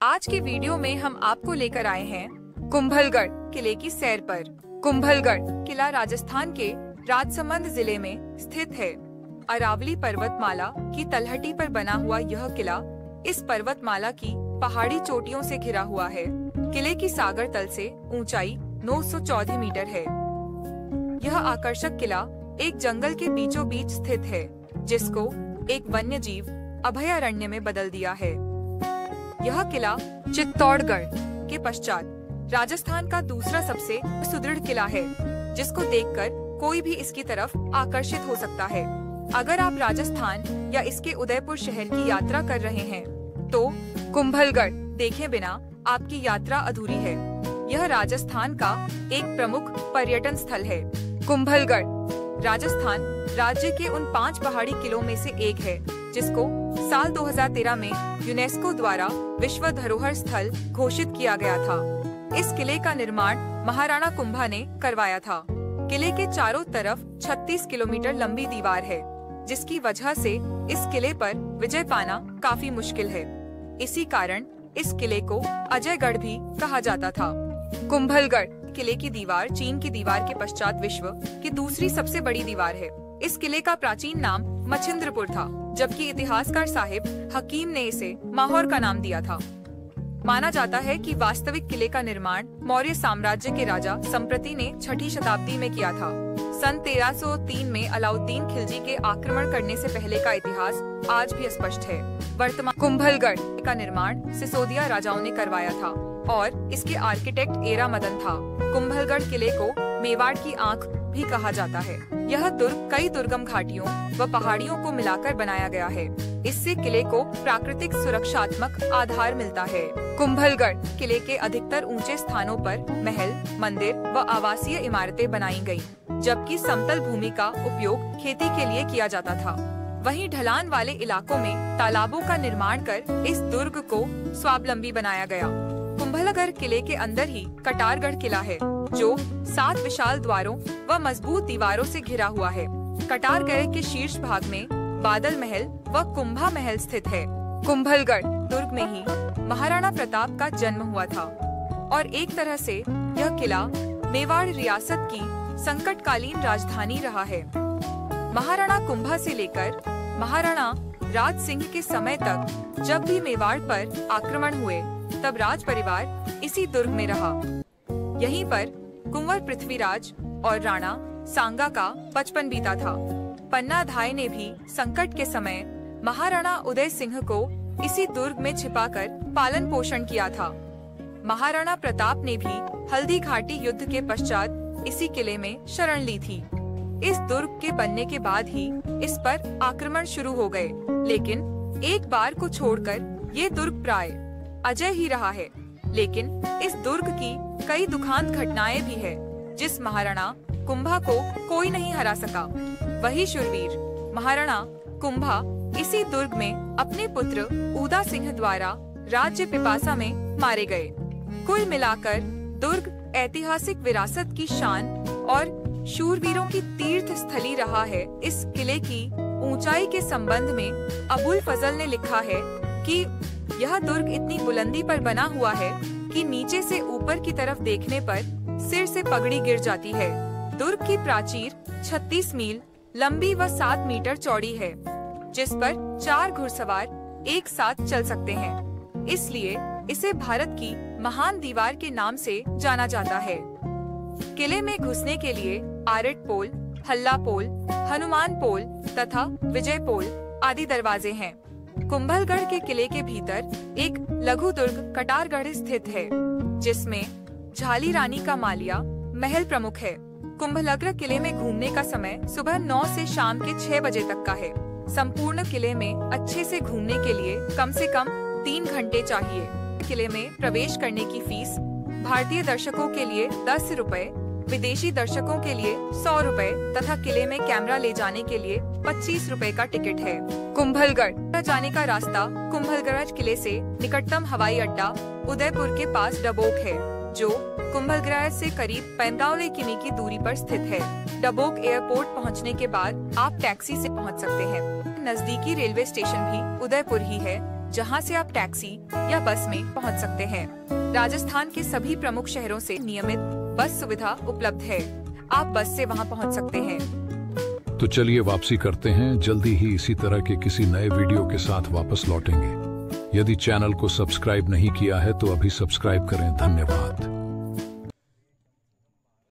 आज के वीडियो में हम आपको लेकर आए हैं कुंभलगढ़ किले की सैर पर। कुंभलगढ़ किला राजस्थान के राजसमंद जिले में स्थित है। अरावली पर्वतमाला की तलहटी पर बना हुआ यह किला इस पर्वतमाला की पहाड़ी चोटियों से घिरा हुआ है। किले की सागर तल से ऊंचाई 914 मीटर है। यह आकर्षक किला एक जंगल के बीचों बीच स्थित है, जिसको एक वन्य जीव अभयारण्य में बदल दिया है। यह किला चित्तौड़गढ़ के पश्चात राजस्थान का दूसरा सबसे सुदृढ़ किला है, जिसको देखकर कोई भी इसकी तरफ आकर्षित हो सकता है। अगर आप राजस्थान या इसके उदयपुर शहर की यात्रा कर रहे हैं, तो कुंभलगढ़ देखे बिना आपकी यात्रा अधूरी है। यह राजस्थान का एक प्रमुख पर्यटन स्थल है। कुंभलगढ़ राजस्थान राज्य के उन 5 पहाड़ी किलों में से एक है, जिसको साल 2013 में यूनेस्को द्वारा विश्व धरोहर स्थल घोषित किया गया था। इस किले का निर्माण महाराणा कुंभा ने करवाया था। किले के चारों तरफ 36 किलोमीटर लंबी दीवार है, जिसकी वजह से इस किले पर विजय पाना काफी मुश्किल है। इसी कारण इस किले को अजयगढ़ भी कहा जाता था। कुंभलगढ़ किले की दीवार चीन की दीवार के पश्चात विश्व की दूसरी सबसे बड़ी दीवार है। इस किले का प्राचीन नाम मच्छिंद्रपुर था, जबकि इतिहासकार साहिब हकीम ने इसे माहौर का नाम दिया था। माना जाता है कि वास्तविक किले का निर्माण मौर्य साम्राज्य के राजा संप्रति ने 6ठी शताब्दी में किया था। सन 1303 में अलाउद्दीन खिलजी के आक्रमण करने से पहले का इतिहास आज भी स्पष्ट है। वर्तमान कुंभलगढ़ का निर्माण सिसोदिया राजाओं ने करवाया था और इसके आर्किटेक्ट एरा मदन था। कुंभलगढ़ किले को मेवाड़ की आंख भी कहा जाता है। यह दुर्ग कई दुर्गम घाटियों व पहाड़ियों को मिलाकर बनाया गया है। इससे किले को प्राकृतिक सुरक्षात्मक आधार मिलता है। कुंभलगढ़ किले के अधिकतर ऊंचे स्थानों पर महल, मंदिर व आवासीय इमारतें बनाई गयी, जबकि समतल भूमि का उपयोग खेती के लिए किया जाता था। वहीं ढलान वाले इलाकों में तालाबों का निर्माण कर इस दुर्ग को स्वावलंबी बनाया गया। कुंभलगढ़ किले के अंदर ही कटारगढ़ किला है, जो 7 विशाल द्वारों व मजबूत दीवारों से घिरा हुआ है। कटारगढ़ के शीर्ष भाग में बादल महल व कुंभा महल स्थित है। कुंभलगढ़ दुर्ग में ही महाराणा प्रताप का जन्म हुआ था और एक तरह से यह किला मेवाड़ रियासत की संकटकालीन राजधानी रहा है। महाराणा कुंभा से लेकर महाराणा राज सिंह के समय तक जब भी मेवाड़ पर आक्रमण हुए, तब राज परिवार इसी दुर्ग में रहा। यहीं पर कुंवर पृथ्वीराज और राणा सांगा का बचपन बीता था। पन्ना धाय ने भी संकट के समय महाराणा उदय सिंह को इसी दुर्ग में छिपाकर पालन पोषण किया था। महाराणा प्रताप ने भी हल्दी घाटी युद्ध के पश्चात इसी किले में शरण ली थी। इस दुर्ग के बनने के बाद ही इस पर आक्रमण शुरू हो गए, लेकिन एक बार को छोड़कर ये दुर्ग प्राय अजय ही रहा है। लेकिन इस दुर्ग की कई दुखांत घटनाएं भी है, जिस महाराणा कुंभा को कोई नहीं हरा सका। वही शूरवीर महाराणा कुंभा इसी दुर्ग में अपने पुत्र उदा सिंह द्वारा राज्य पिपासा में मारे गए। कुल मिलाकर दुर्ग ऐतिहासिक विरासत की शान और शूरवीरों की तीर्थ स्थली रहा है। इस किले की ऊंचाई के संबंध में अबुल फजल ने लिखा है कि यह दुर्ग इतनी बुलंदी पर बना हुआ है कि नीचे से ऊपर की तरफ देखने पर सिर से पगड़ी गिर जाती है। दुर्ग की प्राचीर 36 मील लंबी व 7 मीटर चौड़ी है, जिस पर 4 घुड़सवार एक साथ चल सकते हैं। इसलिए इसे भारत की महान दीवार के नाम से जाना जाता है। किले में घुसने के लिए आरट पोल, हल्ला पोल, हनुमान पोल तथा विजय पोल आदि दरवाजे हैं। कुंभलगढ़ के किले के भीतर एक लघु दुर्ग कटारगढ़ स्थित है, जिसमें झाली रानी का मालिया महल प्रमुख है। कुंभलगढ़ किले में घूमने का समय सुबह 9 से शाम के 6 बजे तक का है। संपूर्ण किले में अच्छे से घूमने के लिए कम से कम 3 घंटे चाहिए। किले में प्रवेश करने की फीस भारतीय दर्शकों के लिए 10 रुपए, विदेशी दर्शकों के लिए 100 रुपए तथा किले में कैमरा ले जाने के लिए 25 रुपए का टिकट है। कुंभलगढ़ जाने का रास्ता कुंभलगढ़ किले से निकटतम हवाई अड्डा उदयपुर के पास डबोक है, जो कुंभलगढ़ से करीब 45 किमी की दूरी पर स्थित है। डबोक एयरपोर्ट पहुंचने के बाद आप टैक्सी से पहुंच सकते हैं। नजदीकी रेलवे स्टेशन भी उदयपुर ही है, जहां से आप टैक्सी या बस में पहुंच सकते हैं। राजस्थान के सभी प्रमुख शहरों से नियमित बस सुविधा उपलब्ध है। आप बस से वहां पहुंच सकते हैं। तो चलिए वापसी करते हैं। जल्दी ही इसी तरह के किसी नए वीडियो के साथ वापस लौटेंगे। यदि चैनल को सब्सक्राइब नहीं किया है तो अभी सब्सक्राइब करें। धन्यवाद।